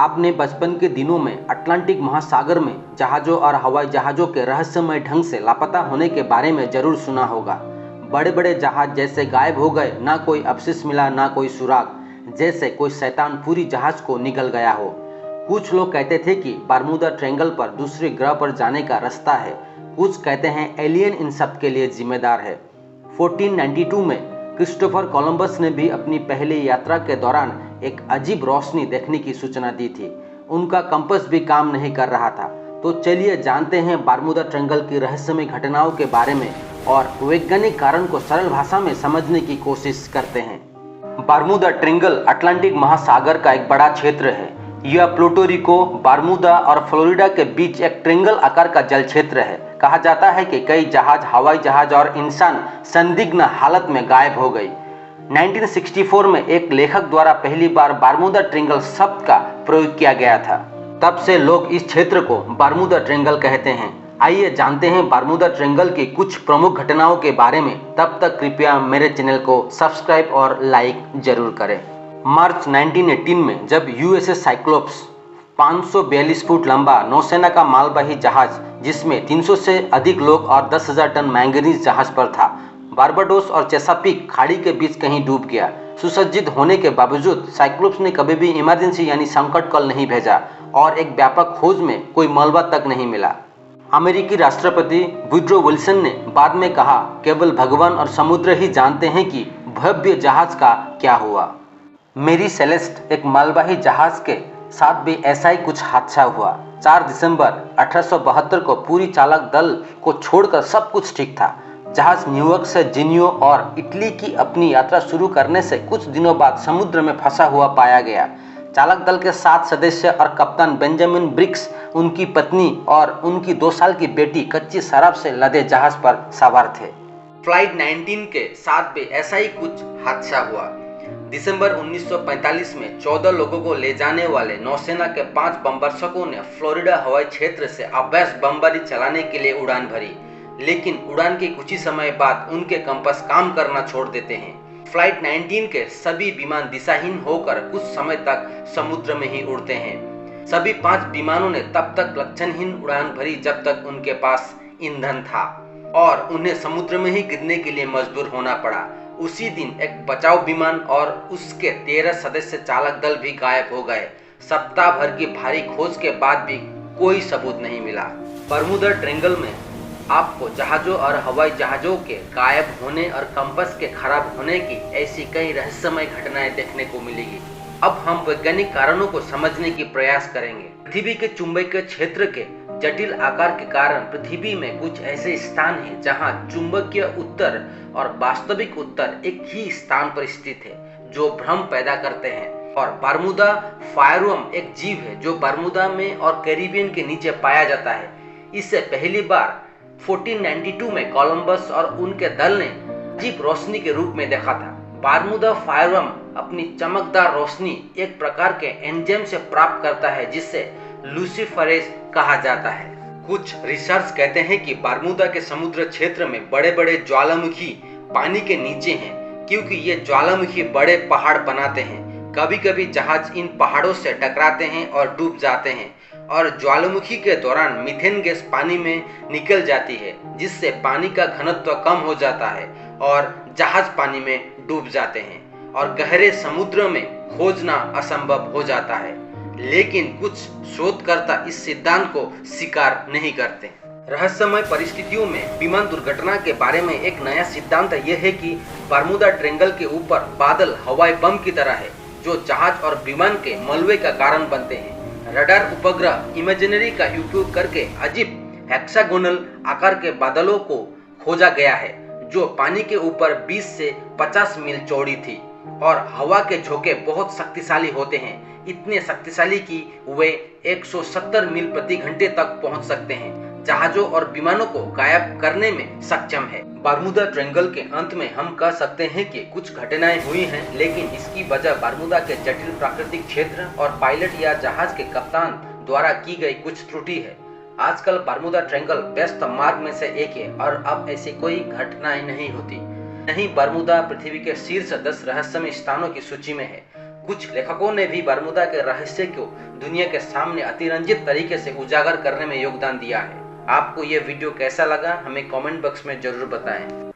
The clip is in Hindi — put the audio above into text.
आपने बचपन के दिनों में अटलांटिक महासागर में जहाज़ों और हवाई जहाज़ों के रहस्यमय ढंग से लापता होने के बारे में ज़रूर सुना होगा। बड़े बड़े जहाज़ जैसे गायब हो गए, ना कोई अवशेष मिला, ना कोई सुराग, जैसे कोई शैतान पूरी जहाज़ को निगल गया हो। कुछ लोग कहते थे कि बरमूडा ट्रायंगल पर दूसरे ग्रह पर जाने का रास्ता है। कुछ कहते हैं एलियन इन सब के लिए जिम्मेदार है। 1492 में क्रिस्टोफर कोलंबस ने भी अपनी पहली यात्रा के दौरान एक अजीब रोशनी देखने की सूचना दी थी। उनका कंपास भी काम नहीं कर रहा था। तो चलिए जानते हैं बरमूडा ट्रायंगल की रहस्यमय घटनाओं के बारे में और वैज्ञानिक कारण को सरल भाषा में समझने की कोशिश करते हैं। बरमूडा ट्रायंगल अटलांटिक महासागर का एक बड़ा क्षेत्र है। यह प्लूटो रिको, बरमूडा और फ्लोरिडा के बीच एक ट्रायंगल आकार का जल क्षेत्र है। कहा जाता है कि कई जहाज, हवाई जहाज और इंसान संदिग्ध हालत में गायब हो गई। 1964 में एक लेखक द्वारा पहली बार बरमूडा ट्रायंगल शब्द का प्रयोग किया गया था। तब से लोग इस क्षेत्र को बरमूडा ट्रायंगल कहते हैं। आइए जानते हैं बरमूडा ट्रायंगल की कुछ प्रमुख घटनाओं के बारे में। तब तक कृपया मेरे चैनल को सब्सक्राइब और लाइक जरूर करें। मार्च 1918 में जब यूएसएस साइक्लोप्स 542 फुट लंबा नौसेना का मालवाही जहाज जिसमें 300 से अधिक लोग और 10,000 टन मैंगनीज जहाज पर था, बारबाडोस और चेसापीक खाड़ी के बीच कहीं डूब गया। सुसज्जित होने के बावजूद साइक्लोप्स ने कभी भी इमरजेंसी यानी संकट कॉल नहीं भेजा और एक व्यापक खोज में कोई मलबा तक नहीं मिला। अमेरिकी राष्ट्रपति वुड्रो विल्सन ने बाद में कहा, केवल भगवान और समुद्र ही जानते हैं कि भव्य जहाज का क्या हुआ। मेरी सेलेस्ट एक मालवाही जहाज के साथ भी ऐसा ही कुछ हादसा हुआ। 4 दिसंबर 1872 को पूरी चालक दल को छोड़कर सब कुछ ठीक था। जहाज न्यूयॉर्क से जिनियो और इटली की अपनी यात्रा शुरू करने से कुछ दिनों बाद समुद्र में फंसा हुआ पाया गया। चालक दल के 7 सदस्य और कप्तान बेंजामिन ब्रिक्स, उनकी पत्नी और उनकी 2 साल की बेटी कच्ची शराब से लदे जहाज पर सवार थे। फ्लाइट 19 के साथ भी ऐसा ही कुछ हादसा हुआ। दिसंबर 1945 में 14 लोगों को ले जाने वाले नौसेना के 5 बमवर्षकों ने फ्लोरिडा हवाई क्षेत्र से अभ्यास बमबारी चलाने के लिए उड़ान भरी, लेकिन उड़ान के कुछ ही समय बाद उनके कंपास काम करना छोड़ देते हैं। फ्लाइट 19 के सभी विमान दिशाहीन होकर कुछ समय तक समुद्र में ही उड़ते हैं। सभी 5 विमानों ने तब तक लक्षणहीन उड़ान भरी जब तक उनके पास ईंधन था और उन्हें समुद्र में ही गिरने के लिए मजबूर होना पड़ा। उसी दिन एक बचाव विमान और उसके 13 सदस्य चालक दल भी गायब हो गए। सप्ताह भर की भारी खोज के बाद भी कोई सबूत नहीं मिला। बरमूडा ट्रायंगल में आपको जहाज़ों और हवाई जहाज़ों के गायब होने और कंपास के खराब होने की ऐसी कई रहस्यमय घटनाएं देखने को मिलेगी। अब हम वैज्ञानिक कारणों को समझने की प्रयास करेंगे। पृथ्वी के चुंबकीय क्षेत्र के जटिल आकार के कारण पृथ्वी में कुछ ऐसे स्थान हैं जहां चुंबकीय उत्तर और वास्तविक उत्तर एक ही स्थान पर स्थित है, जो भ्रम पैदा करते हैं। और बरमूडा फायरवर्म एक जीव है जो बरमूडा में और कैरिबियन के नीचे पाया जाता है। इसे पहली बार 1492 में कोलंबस और उनके दल ने अजीब रोशनी के रूप में देखा था। बरमूडा फायरवर्म अपनी चमकदार रोशनी एक प्रकार के एंजाइम से प्राप्त करता है जिसे लूसीफरेज कहा जाता है। कुछ रिसर्च कहते हैं कि बरमूडा के समुद्र क्षेत्र में बड़े बड़े ज्वालामुखी पानी के नीचे हैं, क्योंकि ये ज्वालामुखी बड़े पहाड़ बनाते हैं। कभी कभी जहाज इन पहाड़ों से टकराते हैं और डूब जाते हैं और ज्वालामुखी के दौरान मीथेन गैस पानी में निकल जाती है, जिससे पानी का घनत्व कम हो जाता है और जहाज पानी में डूब जाते हैं और गहरे समुद्र में खोजना असंभव हो जाता है। लेकिन कुछ शोधकर्ता इस सिद्धांत को स्वीकार नहीं करते। रहस्यमय परिस्थितियों में विमान दुर्घटना के बारे में एक नया सिद्धांत यह है कि बरमूडा ट्रायंगल के ऊपर बादल हवाई बम की तरह है, जो जहाज और विमान के मलबे का कारण बनते हैं। रडार उपग्रह इमेजिनरी का उपयोग करके अजीब हेक्सागोनल आकार के बादलों को खोजा गया है, जो पानी के ऊपर 20 से 50 मील चौड़ी थी और हवा के झोंके बहुत शक्तिशाली होते हैं, इतने शक्तिशाली कि वे 170 मील प्रति घंटे तक पहुंच सकते हैं। जहाजों और विमानों को गायब करने में सक्षम है। बरमूडा ट्रायंगल के अंत में हम कह सकते हैं कि कुछ घटनाएं हुई हैं, लेकिन इसकी वजह बरमूडा के जटिल प्राकृतिक क्षेत्र और पायलट या जहाज के कप्तान द्वारा की गई कुछ त्रुटि है। आजकल बरमूडा ट्रायंगल व्यस्त मार्ग में से एक है और अब ऐसी कोई घटनाएं नहीं होती। नहीं, बरमूडा पृथ्वी के शीर्ष 10 रहस्यमय स्थानों की सूची में है। कुछ लेखकों ने भी बरमुदा के रहस्य को दुनिया के सामने अतिरंजित तरीके से उजागर करने में योगदान दिया है। आपको ये वीडियो कैसा लगा हमें कमेंट बॉक्स में जरूर बताएं।